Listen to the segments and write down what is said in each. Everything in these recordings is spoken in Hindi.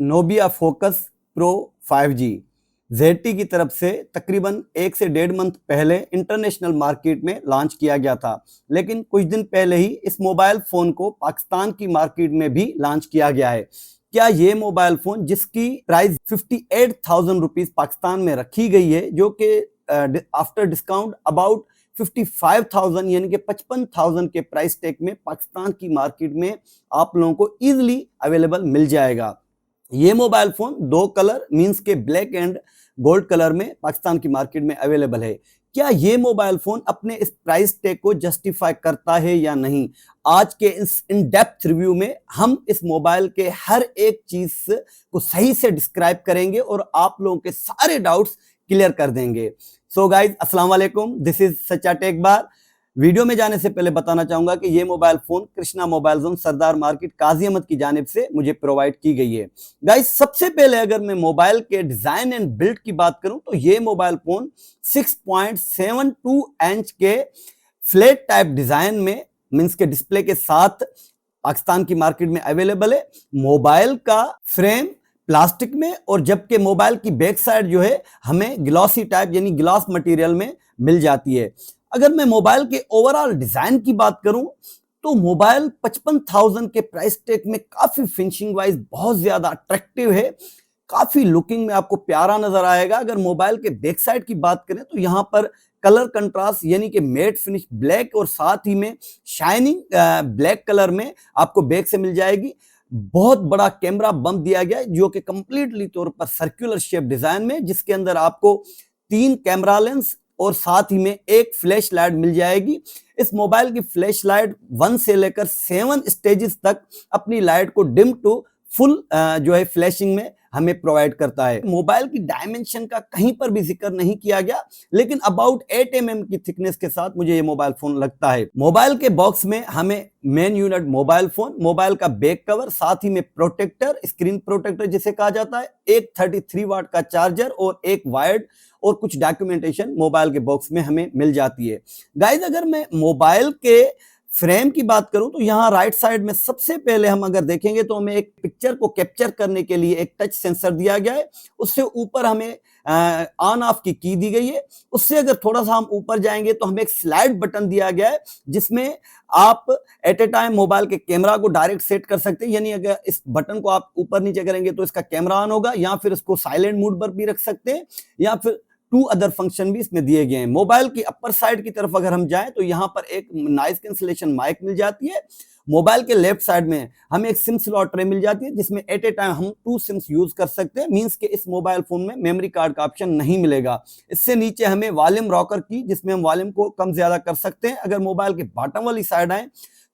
Nubia focus pro 5G ZTE की तरफ से तकरीबन 1 से 1.5 मंथ पहले इंटरनेशनल मार्केट में लॉन्च किया गया था, लेकिन कुछ दिन पहले ही इस मोबाइल फोन को पाकिस्तान की मार्केट में भी लॉन्च किया गया है। क्या ये मोबाइल फोन जिसकी प्राइस 58,000 रुपीज पाकिस्तान में रखी गई है, जो कि आफ्टर डिस्काउंट अबाउट 55,000 यानी कि 55,000 के प्राइस टैग में पाकिस्तान की मार्केट में आप लोगों को इजीली अवेलेबल मिल जाएगा। ये मोबाइल फोन 2 कलर मींस के ब्लैक एंड गोल्ड कलर में पाकिस्तान की मार्केट में अवेलेबल है। क्या ये मोबाइल फोन अपने इस प्राइस टैग को जस्टिफाई करता है या नहीं, आज के इस इन डेप्थ रिव्यू में हम इस मोबाइल के हर एक चीज को सही से डिस्क्राइब करेंगे और आप लोगों के सारे डाउट्स क्लियर कर देंगे। सो गाइज, अस्सलाम वालेकुम, this is Sachcha tech bar. Video में जाने से पहले बताना चाहूंगा कि ये mobile phone Krishna mobile zone Sardar market Kazi Ahmed की जानिब से मुझे प्रोवाइड की गई है। गाइस, सबसे पहले अगर मैं मोबाइल के डिजाइन एंड बिल्ड की बात करूं तो ये मोबाइल फोन 6.72 इंच के फ्लैट टाइप डिजाइन में मींस के डिस्प्ले के साथ पाकिस्तान की मार्केट में अवेलेबल है। मोबाइल का फ्रेम प्लास्टिक में और जबकि मोबाइल की बैक साइड जो है हमें ग्लॉसी टाइप यानी ग्लास मटेरियल में मिल जाती है। अगर मैं मोबाइल के ओवरऑल डिजाइन की बात करूं तो मोबाइल 55,000 के प्राइस टैग में काफी फिनिशिंग वाइज बहुत ज्यादा अट्रैक्टिव है, काफी लुकिंग में आपको प्यारा नजर आएगा। अगर मोबाइल के बैक साइड की बात करें तो यहाँ पर कलर कंट्रास्ट यानी कि मैट फिनिश ब्लैक और साथ ही में शाइनिंग ब्लैक कलर में आपको बैक से मिल जाएगी। बहुत बड़ा कैमरा बम्प दिया गया है जो कि कंप्लीटली तौर पर सर्कुलर शेप डिजाइन में, जिसके अंदर आपको 3 कैमरा लेंस और साथ ही में एक फ्लैश लाइट मिल जाएगी। इस मोबाइल की फ्लैश लाइट 1 से लेकर 7 स्टेजेस तक अपनी लाइट को डिम टू फुल जो है फ्लैशिंग में हमें प्रोवाइड करता है। मोबाइल की डायमेंशन का कहीं पर भी जिक्र नहीं किया गया, लेकिन अबाउट 8 mm की थिकनेस के साथ मुझे ये मोबाइल फोन लगता है। मोबाइल के बॉक्स में हमें main unit mobile phone, mobile का बैक कवर, साथ ही में प्रोटेक्टर, स्क्रीन प्रोटेक्टर जिसे कहा जाता है, एक 33 वाट का चार्जर और एक वायर्ड और कुछ डॉक्यूमेंटेशन मोबाइल के बॉक्स में हमें मिल जाती है। गाइज, अगर मैं मोबाइल के फ्रेम की बात करूं तो यहाँ राइट साइड में सबसे पहले हम अगर देखेंगे तो हमें एक पिक्चर को कैप्चर करने के लिए एक टच सेंसर दिया गया है। उससे ऊपर हमें ऑन ऑफ की दी गई है। उससे अगर थोड़ा सा हम ऊपर जाएंगे तो हमें एक स्लाइड बटन दिया गया है जिसमें आप एट ए टाइम मोबाइल के कैमरा को डायरेक्ट सेट कर सकते हैं, यानी अगर इस बटन को आप ऊपर नीचे करेंगे तो इसका कैमरा ऑन होगा, या फिर इसको साइलेंट मोड पर भी रख सकते हैं, या फिर 2 अदर फंक्शन भी इसमें दिए गए हैं। मोबाइल की अपर साइड की तरफ अगर हम जाएं तो यहाँ पर एक नॉइज कैंसिलेशन माइक मिल जाती है। मोबाइल के लेफ्ट साइड में हमें एक सिम स्लॉट ट्रे मिल जाती है जिसमें एट ए टाइम हम 2 सिम्स यूज कर सकते हैं, मींस के इस मोबाइल फोन में मेमोरी कार्ड का ऑप्शन नहीं मिलेगा। इससे नीचे हमें वॉल्यूम रॉकर की, जिसमें हम वॉल्यूम को कम ज्यादा कर सकते हैं। अगर मोबाइल के बॉटम वाली साइड आए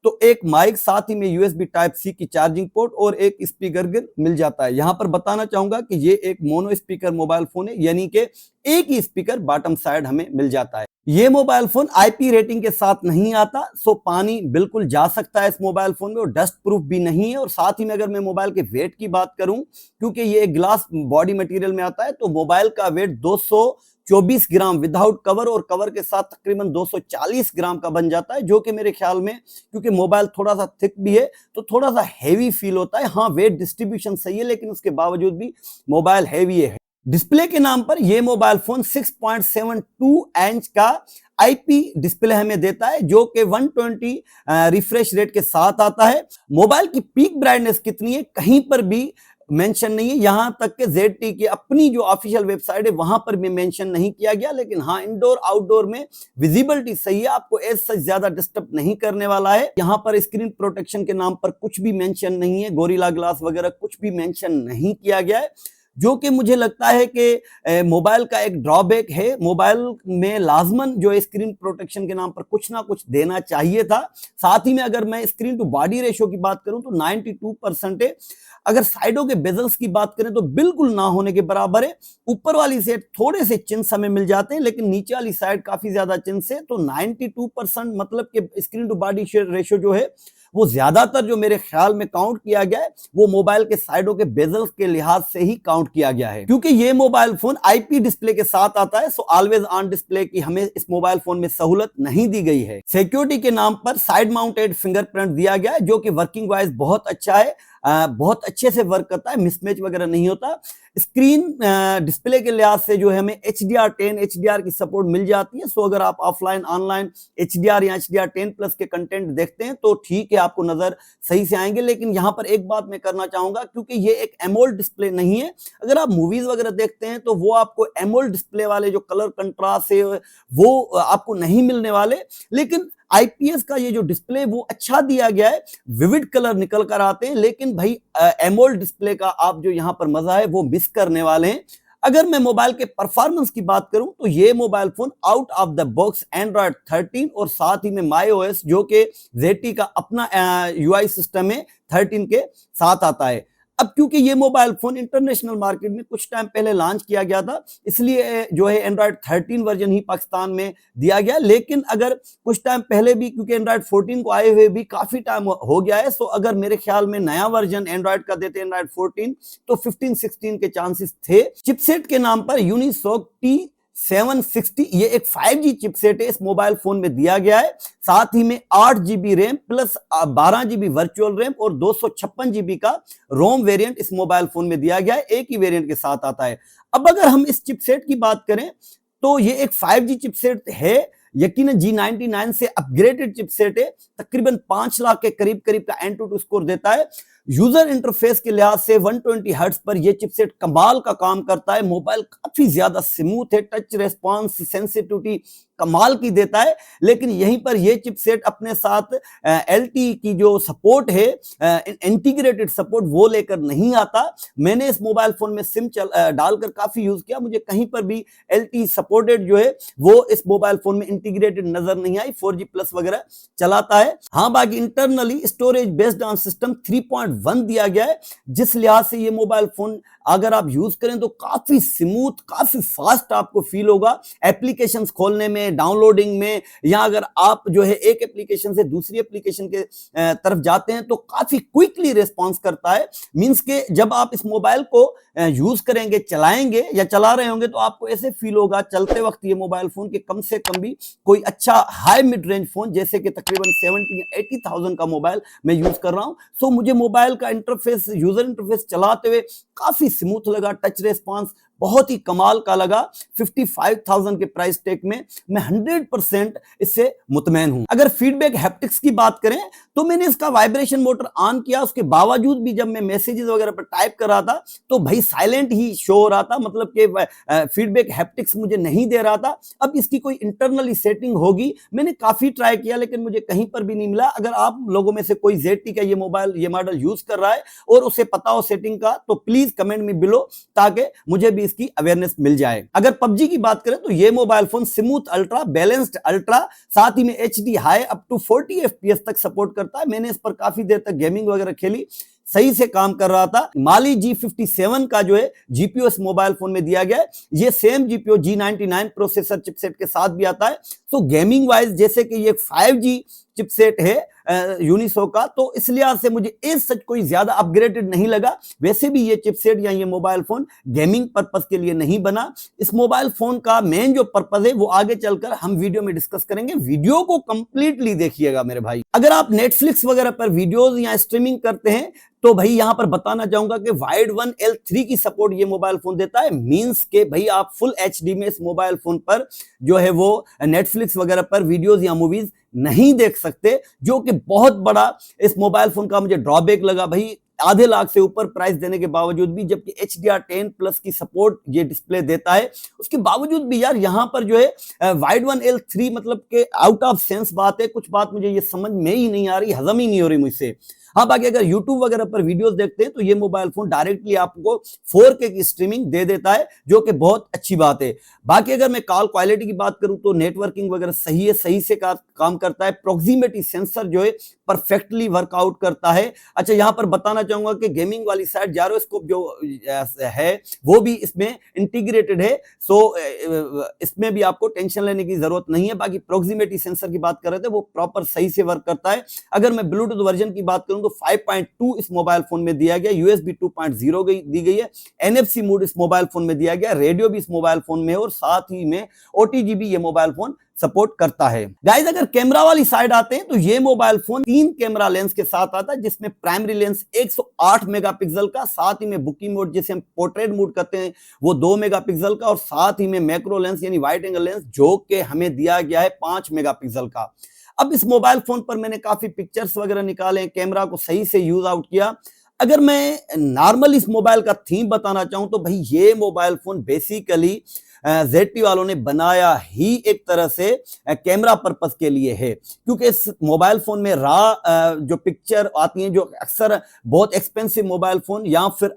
तो एक माइक, साथ ही में USB टाइप सी की चार्जिंग पोर्ट और एक स्पीकर मिल जाता है। यहां पर बताना चाहूंगा कि ये एक मोनो स्पीकर मोबाइल फोन है, यानी कि एक ही स्पीकर बॉटम साइड हमें मिल जाता है। ये मोबाइल फोन IP रेटिंग के साथ नहीं आता, सो पानी बिल्कुल जा सकता है इस मोबाइल फोन में और डस्ट प्रूफ भी नहीं है। और साथ ही में अगर मैं मोबाइल के वेट की बात करूं, क्योंकि ये ग्लास बॉडी मटेरियल में आता है, तो मोबाइल का वेट 224 ग्राम विदाउट कवर और कवर के साथ तकरीबन 240 ग्राम का बन जाता है, जो कि मेरे ख्याल में क्योंकि मोबाइल थोड़ा सा थिक भी है तो थोड़ा सा हैवी फील होता है। हाँ, वेट डिस्ट्रीब्यूशन सही है, लेकिन उसके बावजूद भी मोबाइल हैवी है। डिस्प्ले के नाम पर यह मोबाइल फोन 6.72 इंच का IP डिस्प्ले हमें देता है, जो कि 120 रिफ्रेश रेट के साथ आता है। मोबाइल की पीक ब्राइटनेस कितनी है कहीं पर भी मेंशन नहीं है, यहां तक कि ZTE की अपनी जो ऑफिशियल वेबसाइट है वहां पर भी मेंशन नहीं किया गया। लेकिन हाँ, इंडोर आउटडोर में विजिबिलिटी सही है, आपको एज सच ज्यादा डिस्टर्ब नहीं करने वाला है। यहां पर स्क्रीन प्रोटेक्शन के नाम पर कुछ भी मेंशन नहीं है, गोरिल्ला ग्लास वगैरह कुछ भी मेंशन नहीं किया गया है, जो कि मुझे लगता है कि मोबाइल का एक ड्रॉबैक है। मोबाइल में लाजमन जो स्क्रीन प्रोटेक्शन के नाम पर कुछ ना कुछ देना चाहिए था। साथ ही में अगर मैं स्क्रीन टू बॉडी रेशियो की बात करूं तो 92% है। अगर साइडों के बेजल्स की बात करें तो बिल्कुल ना होने के बराबर है। ऊपर वाली साइड थोड़े से चिन्स हमें मिल जाते हैं, लेकिन नीचे वाली साइड काफी ज्यादा चिन्स है, तो 92% मतलब कि स्क्रीन टू बॉडी रेशियो जो है वो ज्यादातर जो मेरे ख्याल में काउंट किया गया है वो मोबाइल के साइडों के बेजल्स के लिहाज से ही काउंट किया गया है। क्योंकि ये मोबाइल फोन IP डिस्प्ले के साथ आता है, सो ऑलवेज ऑन डिस्प्ले की हमें इस मोबाइल फोन में सहूलत नहीं दी गई है। सिक्योरिटी के नाम पर साइड माउंटेड फिंगरप्रिंट दिया गया है, जो कि वर्किंग वाइज बहुत अच्छा है। बहुत अच्छे से वर्क करता है, मिसमैच वगैरह नहीं होता। स्क्रीन डिस्प्ले के लिहाज से जो है हमें HDR10 HDR की सपोर्ट मिल जाती है। सो अगर आप ऑफलाइन ऑनलाइन HDR या HDR10 प्लस के कंटेंट देखते हैं तो ठीक है, आपको नजर सही से आएंगे। लेकिन यहां पर एक बात मैं करना चाहूंगा, क्योंकि ये एक एमोल्ड डिस्प्ले नहीं है। अगर आप मूवीज वगैरह देखते हैं तो वो आपको एमोल्ड डिस्प्ले वाले जो कलर कंट्रास्ट है वो आपको नहीं मिलने वाले। लेकिन आईपीएस का ये जो डिस्प्ले वो अच्छा दिया गया है, विविड कलर निकल कर आते हैं। लेकिन भाई एमोल्ड डिस्प्ले का आप जो यहां पर मजा है वो मिस करने वाले हैं। अगर मैं मोबाइल के परफॉर्मेंस की बात करूं तो ये mobile phone out of the box Android 13 और साथ ही में MyOS जो कि ZTE का अपना UI सिस्टम है 13 के साथ आता है। अब क्योंकि ये मोबाइल फोन इंटरनेशनल मार्केट में कुछ टाइम पहले लॉन्च किया गया था, इसलिए जो है एंड्रॉयड 13 वर्जन ही पाकिस्तान में दिया गया। लेकिन अगर कुछ टाइम पहले भी, क्योंकि एंड्रॉयड 14 को आए हुए भी काफी टाइम हो गया है, सो अगर मेरे ख्याल में नया वर्जन एंड्रॉयड का देते एंड्रॉयड 14 तो 15-16 के चांसेस थे। चिपसेट के नाम पर यूनिसॉक T760 ये एक 5G चिपसेट है, इस मोबाइल फोन में दिया गया है। साथ ही में 8GB RAM plus 12GB virtual RAM और 256GB का रोम वेरिएंट इस मोबाइल फोन में दिया गया है, एक ही वेरिएंट के साथ आता है। अब अगर हम इस चिपसेट की बात करें तो ये एक 5G चिपसेट है, यकीनन G99 से अपग्रेडेड चिपसेट है, तकरीबन 5 लाख के करीब का एंटूटू स्कोर देता है। यूजर इंटरफेस के लिहाज से 120 हर्ट्ज पर यह चिपसेट कमाल का काम करता है। मोबाइल काफी ज्यादा स्मूथ है, टच रेस्पॉन्स सेंसिटिविटी कमाल की देता है। लेकिन यहीं पर यह चिपसेट अपने साथ LTE की जो सपोर्ट है, इंटीग्रेटेड सपोर्ट, वो लेकर नहीं आता। मैंने इस मोबाइल फोन में सिम डालकर काफी यूज किया, मुझे कहीं पर भी LTE सपोर्टेड जो है वो इस मोबाइल फोन में इंटीग्रेटेड नजर नहीं आई। 4G प्लस वगैरह चलाता है। हाँ, बाकी internally storage based on system 3.1 दिया गया है, जिस लिहाज से ये मोबाइल फोन अगर आप यूज करें तो काफी स्मूथ, काफी फास्ट आपको फील होगा एप्लीकेशंस खोलने में, डाउनलोडिंग में, या अगर आप जो है एक एप्लीकेशन से दूसरी एप्लीकेशन के तरफ जाते हैं तो काफी क्विकली रिस्पॉन्स करता है। मींस के जब आप इस मोबाइल को यूज करेंगे, चलाएंगे या चला रहे होंगे तो आपको ऐसे फील होगा चलते वक्त ये मोबाइल फोन के कम से कम भी कोई अच्छा हाई मिड रेंज फोन, जैसे कि तकरीबन 70,000-80,000 का मोबाइल मैं यूज कर रहा हूं। सो मुझे मोबाइल का इंटरफेस, यूजर इंटरफेस चलाते हुए काफी स्मूथ लगा, टच रेस्पॉन्स बहुत ही कमाल का लगा। 55,000 के प्राइस टैग में मैं 100% इससे मुतमैन हूं। अगर फीडबैक हैप्टिक्स की बात करें तो मैंने इसका वाइब्रेशन मोटर ऑन किया, उसके बावजूद भी जब मैं मैसेजेस वगैरह पर टाइप कर रहा था तो भाई साइलेंट ही शो हो रहा था, मतलब कि फीडबैक हैप्टिक्स मुझे नहीं दे रहा था। अब इसकी कोई इंटरनली सेटिंग होगी, मैंने काफी ट्राई किया लेकिन मुझे कहीं पर भी नहीं मिला। अगर आप लोगों में से कोई ZTE का ये मोबाइल, ये मॉडल यूज कर रहा है और उसे पता हो सेटिंग का, तो प्लीज कमेंट में बिलो ताकि मुझे भी इसकी अवेयरनेस मिल जाए। अगर PUBG की बात करें तो ये mobile phone smooth ultra, balanced ultra, साथ ही में HD high up to 40 FPS तक सपोर्ट करता है। मैंने इस पर काफी देर तक गेमिंग वगैरह खेली, सही से काम कर रहा था। Mali G57 का जो है GPU इस मोबाइल फोन में दिया गया है, ये same GPU G99 processor chipset के साथ भी आता है। तो गेमिंग वाइज जैसे कि ये 5G चिपसेट है यूनिसॉक का, तो इस लिहाज से मुझे इस सच कोई ज्यादा अपग्रेडेड नहीं लगा। वैसे भी ये चिपसेट या ये मोबाइल फोन गेमिंग पर्पस के लिए नहीं बना। इस मोबाइल फोन का मेन जो पर्पस है वो आगे चलकर हम वीडियो में डिस्कस करेंगे। वीडियो को कंप्लीटली देखिएगा मेरे भाई। अगर आप नेटफ्लिक्स वगैरह पर वीडियोज या स्ट्रीमिंग करते हैं तो भाई यहां पर बताना चाहूंगा कि वाइड 1L3 की सपोर्ट ये मोबाइल फोन देता है। मींस के भाई आप फुल HD में इस मोबाइल फोन पर जो है वो नेटफ्लिक्स वगैरह पर वीडियोज या मूवीज नहीं देख सकते, जो कि बहुत बड़ा इस मोबाइल फोन का मुझे ड्रॉबैक लगा। भाई आधे लाख से ऊपर प्राइस देने के बावजूद भी, जबकि HDR10 प्लस की सपोर्ट ये डिस्प्ले देता है, उसके बावजूद भी यार यहाँ पर जो है वाइड 1L3 मतलब के आउट ऑफ सेंस बात है। कुछ बात मुझे ये समझ में ही नहीं आ रही, हजम ही नहीं हो रही मुझसे। हाँ, बाकी अगर YouTube वगैरह पर वीडियोस देखते हैं तो ये मोबाइल फोन डायरेक्टली आपको 4K की स्ट्रीमिंग दे देता है, जो कि बहुत अच्छी बात है। बाकी अगर मैं कॉल क्वालिटी की बात करूं तो नेटवर्किंग वगैरह सही है, सही से काम करता है। प्रोक्सीमिटी सेंसर जो है परफेक्टली वर्कआउट करता है। अच्छा, यहां पर बताना चाहूंगा कि गेमिंग वाली साइड जायरोस्कोप जो है वो भी इसमें इंटीग्रेटेड है, सो इसमें भी आपको टेंशन लेने की जरूरत नहीं है। बाकी प्रोक्सीमिटी सेंसर की बात कर रहे थे, वो प्रॉपर सही से वर्क करता है। अगर मैं ब्लूटूथ वर्जन की बात करूं तो 5.2 इस मोबाइल फोन में दिया गया, USB 2.0 दी गई है, NFC मोड इस मोबाइल फोन में दिया गया, रेडियो भी इस मोबाइल फोन में, और साथ ही में OTG भी ये मोबाइल फोन सपोर्ट करता है। गाइस अगर कैमरा वाली साइड आते हैं तो ये मोबाइल फोन 3 कैमरा लेंस के साथ आता है, जिसमें प्राइमरी लेंस 108 मेगापिक्सल का, साथ ही में बुकी मोड जिसे हम पोर्ट्रेट मोड कहते हैं वो 2 मेगापिक्सल का, और साथ ही में मैक्रो लेंस यानी वाइड एंगल लेंस जो कि हमें दिया गया है 5 मेगापिक्सल का। अब इस मोबाइल फोन पर मैंने काफी पिक्चर्स वगैरह निकाले, कैमरा को सही से यूज आउट किया। अगर मैं नॉर्मल इस मोबाइल का थीम बताना चाहूं तो भाई ये मोबाइल फोन बेसिकली ZT वालों ने बनाया ही एक तरह से कैमरा पर्पस के लिए है, क्योंकि इस मोबाइल फोन में जो पिक्चर आती हैं, जो अक्सर बहुत एक्सपेंसिव मोबाइल फोन या फिर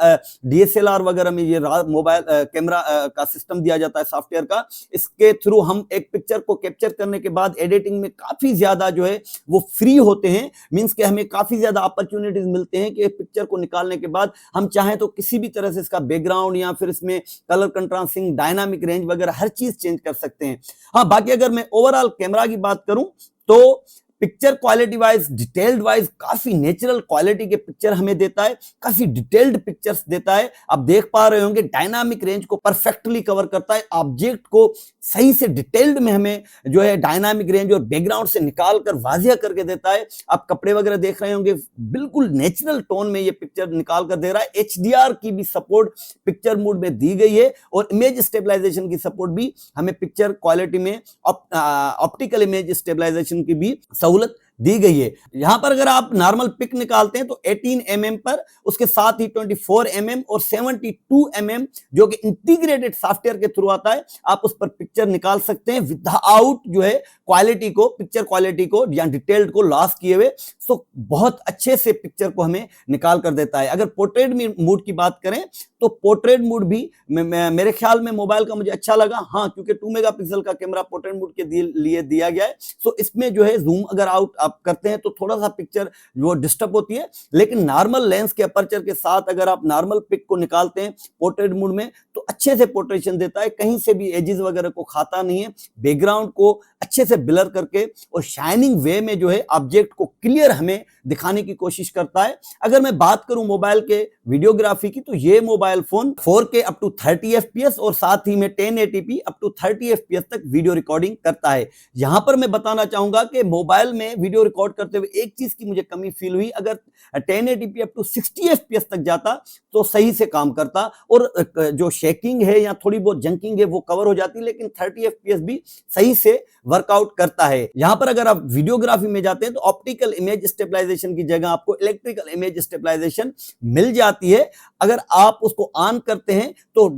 DSLR वगैरह में ये मोबाइल कैमरा का सिस्टम दिया जाता है सॉफ्टवेयर का, इसके थ्रू हम एक पिक्चर को कैप्चर करने के बाद एडिटिंग में काफी ज्यादा जो है वो फ्री होते हैं। मींस के हमें काफी ज्यादा अपॉर्चुनिटीज मिलते हैं कि पिक्चर को निकालने के बाद हम चाहें तो किसी भी तरह से इसका बैकग्राउंड या फिर इसमें कलर कंट्रास्टिंग, डायनामिक रेंज वगैरह हर चीज चेंज कर सकते हैं। हाँ, बाकी अगर मैं ओवरऑल कैमरा की बात करूं तो picture quality wise, detailed wise काफी नेचुरल क्वालिटी के पिक्चर हमें देता है, काफी डिटेल्ड पिक्चर्स देता है। आप देख पा रहे होंगे डायनामिक रेंज को परफेक्टली कवर करता है, ऑब्जेक्ट को सही से डिटेल्ड में हमें जो है डायनामिक रेंज और बैकग्राउंड से निकाल कर वाजिया करके देता है। आप कपड़े वगैरह देख रहे होंगे, बिल्कुल नेचुरल टोन में ये पिक्चर निकाल कर दे रहा है। HDR की भी सपोर्ट पिक्चर मोड में दी गई है और इमेज स्टेबलाइजेशन की सपोर्ट भी हमें पिक्चर क्वालिटी में ऑप्टिकल इमेज स्टेबलाइजेशन की भी सहूलत दी गई है। यहां पर अगर आप नॉर्मल पिक निकालते हैं तो 18 mm पर, उसके साथ ही 24 mm और 72 mm जो कि इंटीग्रेटेड सॉफ्टवेयर के थ्रू आता है, आप उस पर पिक्चर निकाल सकते हैं विदाउट जो है क्वालिटी को, पिक्चर क्वालिटी को या डिटेल्ड को लॉस किए हुए। सो बहुत अच्छे से पिक्चर को हमें निकाल कर देता है। अगर पोर्ट्रेट मोड की बात करें तो पोर्ट्रेट मोड भी मेरे ख्याल में मोबाइल का मुझे अच्छा लगा। हाँ, क्योंकि 2 मेगापिक्सल का कैमरा पोर्ट्रेट मोड के लिए दिया गया है। सो इसमें जो है जूम अगर आउट आप करते हैं तो थोड़ा सा पिक्चर वो डिस्टर्ब होती है, लेकिन नॉर्मल लेंस के अपर्चर के साथ अगर आप नॉर्मल पिक को निकालते हैं पोर्ट्रेट मोड में तो अच्छे से पोर्ट्रेशन देता है, कहीं से भी एजेस वगैरह को खाता नहीं है। बैकग्राउंड को अच्छे से ब्लर करके और शाइनिंग वे में जो है ऑब्जेक्ट को क्लियर हमें दिखाने की कोशिश करता है। अगर मैं बात करूं मोबाइल के वीडियोग्राफी की तो ये mobile phone 4K up to 30 FPS और साथ ही में 1080p अप टू 30 FPS तक वीडियो रिकॉर्डिंग करता है। यहां पर मैं बताना चाहूंगा कि मोबाइल में वीडियो रिकॉर्ड करते हुए एक चीज की मुझे कमी फील हुई, अगर 1080p अप टू 60 FPS तक जाता तो सही से काम करता और जो शेकिंग है या थोड़ी बहुत जंकिंग है वो कवर हो जाती, लेकिन 30 FPS भी सही से वर्कआउट करता है। यहां पर अगर आप वीडियोग्राफी में जाते हैं तो ऑप्टिकल इमेज स्टेबलाइजेशन की जगह आपको इलेक्ट्रिकल इमेज स्टेबलाइजेशन मिल जाती है। अगर आप उसको ऑन करते हैं तो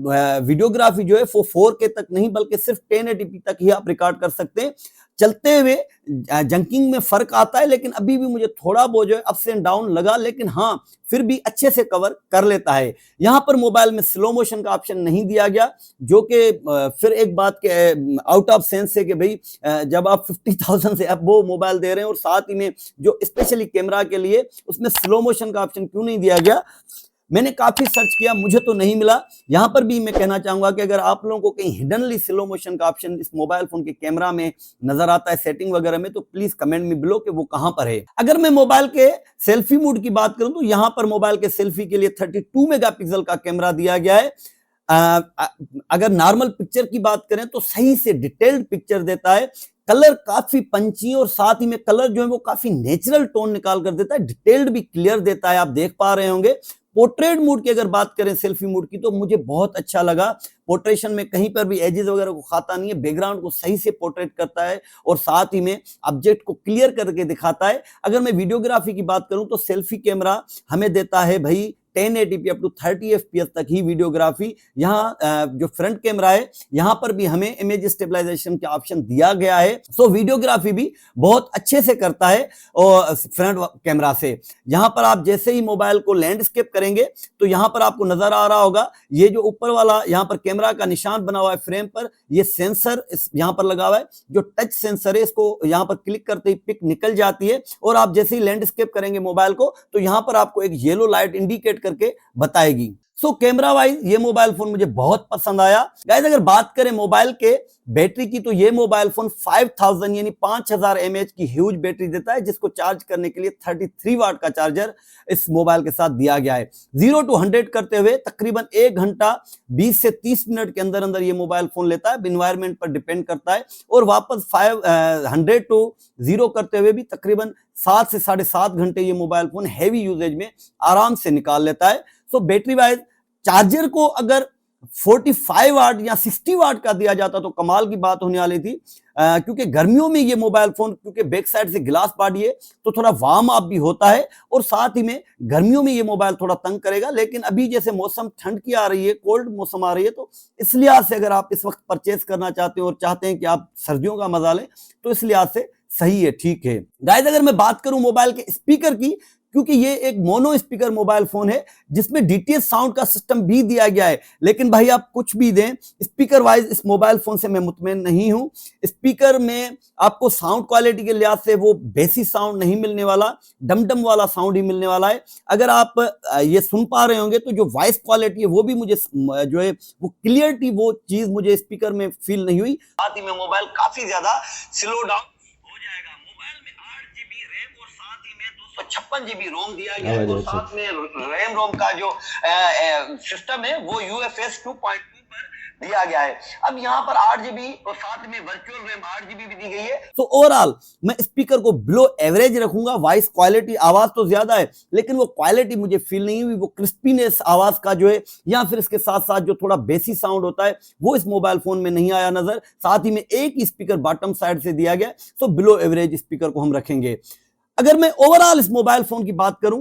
वीडियोग्राफी जो है वो 4K तक नहीं बल्कि सिर्फ 1080p तक ही आप रिकॉर्ड कर सकते हैं। चलते हुए जंकिंग में फर्क आता है, लेकिन अभी भी मुझे थोड़ा बहुत जो है अप्स एंड डाउन लगा, लेकिन हाँ फिर भी अच्छे से कवर कर लेता है। यहां पर मोबाइल में स्लो मोशन का ऑप्शन नहीं दिया गया, जो कि फिर एक बात के आउट ऑफ सेंस है कि भाई जब आप 50,000 से अब वो मोबाइल दे रहे हैं और साथ ही में जो स्पेशली कैमरा के लिए उसमें स्लो मोशन का ऑप्शन क्यों नहीं दिया गया। मैंने काफी सर्च किया, मुझे तो नहीं मिला। यहां पर भी मैं कहना चाहूंगा कि अगर आप लोगों को कहीं हिडनली स्लो मोशन का ऑप्शन इस मोबाइल फोन के कैमरा में नजर आता है सेटिंग वगैरह में तो प्लीज कमेंट में बिलो कि वो कहां पर है। अगर मैं मोबाइल के सेल्फी मोड की बात करूं तो यहां पर मोबाइल के सेल्फी के लिए 32 मेगापिक्सल का कैमरा दिया गया है। अगर नॉर्मल पिक्चर की बात करें तो सही से डिटेल्ड पिक्चर देता है, कलर काफी पंची और साथ ही में कलर जो है वो काफी नेचुरल टोन निकाल कर देता है, डिटेल्ड भी क्लियर देता है, आप देख पा रहे होंगे। पोर्ट्रेट मोड की अगर बात करें सेल्फी मोड की तो मुझे बहुत अच्छा लगा। पोर्ट्रेशन में कहीं पर भी एजेस वगैरह को खाता नहीं है, बैकग्राउंड को सही से पोर्ट्रेट करता है और साथ ही में ऑब्जेक्ट को क्लियर करके दिखाता है। अगर मैं वीडियोग्राफी की बात करूं तो सेल्फी कैमरा हमें देता है भाई 1080p अप टू 30 FPS तक ही वीडियोग्राफी। यहाँ जो फ्रंट कैमरा है यहाँ पर भी हमें इमेज स्टेबलाइजेशन का ऑप्शन दिया गया है। सो वीडियोग्राफी भी बहुत अच्छे से करता है और फ्रंट कैमरा से। यहाँ पर आप जैसे ही मोबाइल को लैंडस्केप करेंगे तो यहाँ पर आपको नजर आ रहा होगा ये जो ऊपर वाला यहाँ पर कैमरा का निशान बना हुआ है फ्रेम पर, ये सेंसर यहाँ पर लगा हुआ है जो टच सेंसर है, इसको यहाँ पर क्लिक करते ही पिक निकल जाती है और आप जैसे ही लैंडस्केप करेंगे मोबाइल को तो यहाँ पर आपको एक येलो लाइट इंडिकेट करके बताएगी। सो कैमरा वाइज ये मोबाइल फोन मुझे बहुत पसंद आया। गाइस अगर बात करें मोबाइल के बैटरी की, तो ये मोबाइल फोन 5000 यानी 5000 mAh की ह्यूज बैटरी देता है, जिसको चार्ज करने के लिए 33 वाट का चार्जर इस मोबाइल के साथ दिया गया है। 0 to 100 करते हुए तकरीबन 1 घंटा 20 से 30 मिनट के अंदर अंदर ये मोबाइल फोन लेता है, इन्वायरमेंट पर डिपेंड करता है। और वापस 100 to 0 करते हुए भी तकरीबन 7 से 7.5 घंटे ये मोबाइल फोन हैवी यूजेज में आराम से निकाल लेता है। सो बैटरी वाइज चार्जर को अगर 45 वाट या 60 वाट का दिया जाता तो कमाल की बात होने वाली थी, क्योंकि गर्मियों में ये मोबाइल फोन, क्योंकि बैक साइड से ग्लास बॉडी है तो थोड़ा वार्म अप भी होता है, और साथ ही में गर्मियों में ये मोबाइल थोड़ा तंग करेगा। लेकिन अभी जैसे मौसम ठंड की आ रही है, कोल्ड मौसम आ रही है, तो इस लिहाज से अगर आप इस वक्त परचेज करना चाहते हो और चाहते हैं कि आप सर्दियों का मजा लें, तो इस लिहाज से सही है, ठीक है। गाइस अगर मैं बात करूं मोबाइल के स्पीकर की, क्योंकि ये एक मोनो स्पीकर मोबाइल फोन है जिसमें डीटीएच साउंड का सिस्टम भी दिया गया है, लेकिन भाई आप कुछ भी दें, स्पीकर वाइज इस मोबाइल फोन से मैं मुतमईन नहीं हूं। स्पीकर में आपको साउंड क्वालिटी के लिहाज से वो बेसिक साउंड नहीं मिलने वाला, डमडम वाला साउंड ही मिलने वाला है। अगर आप ये सुन पा रहे होंगे तो जो वॉइस क्वालिटी है वो भी मुझे जो है वो क्लियरिटी, वो चीज मुझे स्पीकर में फील नहीं हुई। साथ ही में मोबाइल काफी ज्यादा स्लो डाउन 56 GB रोम दिया गया है, और साथ में रैम रोम का जो सिस्टम है वो UFS 2.2 पर दिया गया है। अब यहाँ पर 8 GB और साथ में वर्चुअल रैम 8 GB भी दी गई है। तो ओवरऑल मैं स्पीकर को बिलो एवरेज रखूंगा। वॉइस क्वालिटी, आवाज तो ज्यादा है लेकिन वो क्वालिटी मुझे फील नहीं हुई, वो क्रिस्पीनेस आवाज का जो है, या फिर इसके साथ साथ जो थोड़ा बेसिक साउंड होता है वो इस मोबाइल फोन में नहीं आया नजर। साथ ही में एक ही स्पीकर बॉटम साइड से दिया गया, तो बिलो एवरेज स्पीकर को हम रखेंगे। अगर मैं ओवरऑल इस मोबाइल फोन की बात करूं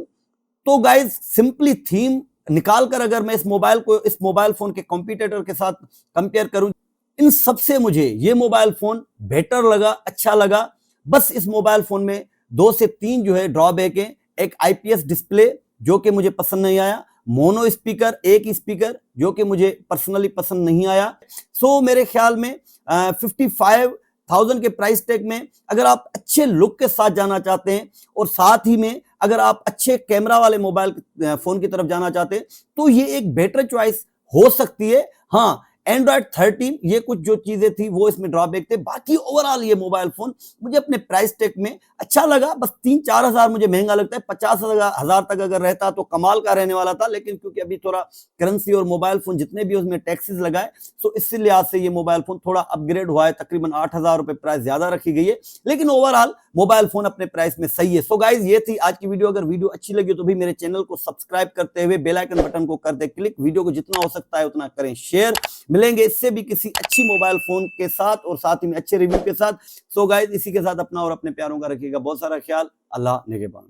तो गाइस सिंपली थीम निकालकर अगर मैं इस मोबाइल फोन के कॉम्पिटिटर के साथ कंपेयर करूं, इन सबसे मुझे ये मोबाइल फोन बेटर लगा, अच्छा लगा। बस इस मोबाइल फोन में 2 से 3 जो है ड्रॉबैक है। एक IPS डिस्प्ले जो कि मुझे पसंद नहीं आया, मोनो स्पीकर, एक स्पीकर जो कि मुझे पर्सनली पसंद नहीं आया। सो मेरे ख्याल में 55,000 के प्राइस टैग में अगर आप अच्छे लुक के साथ जाना चाहते हैं, और साथ ही में अगर आप अच्छे कैमरा वाले मोबाइल फोन की तरफ जाना चाहते हैं, तो ये एक बेटर चॉइस हो सकती है। हाँ, Android 13 ये कुछ जो चीजें थी वो इसमें ड्रॉबैक थे, बाकी ओवरऑल ये मोबाइल फोन मुझे अपने प्राइस टैग में अच्छा लगा। बस 3-4 हजार मुझे महंगा लगता है। 50,000 तक अगर रहता तो कमाल का रहने वाला था, लेकिन क्योंकि अभी थोड़ा करेंसी और मोबाइल फोन जितने भी उसमें टैक्सेस लगाए, तो इस लिहाज से ये मोबाइल फोन थोड़ा अपग्रेड हुआ है। तकरीबन 8,000 रुपए प्राइस ज्यादा रखी गई है, लेकिन ओवरऑल मोबाइल फोन अपने प्राइस में सही है। सो गाइज ये थी आज की वीडियो। अगर वीडियो अच्छी लगी तो भी मेरे चैनल को सब्सक्राइब करते हुए बेल आइकन बटन को कर दे क्लिक। वीडियो को जितना हो सकता है उतना करें शेयर। मिलेंगे इससे भी किसी अच्छी मोबाइल फोन के साथ और साथ ही में अच्छे रिव्यू के साथ। सो गाइज इसी के साथ अपना और अपने प्यारों का रखिएगा बहुत सारा ख्याल। अल्लाह निगहबान।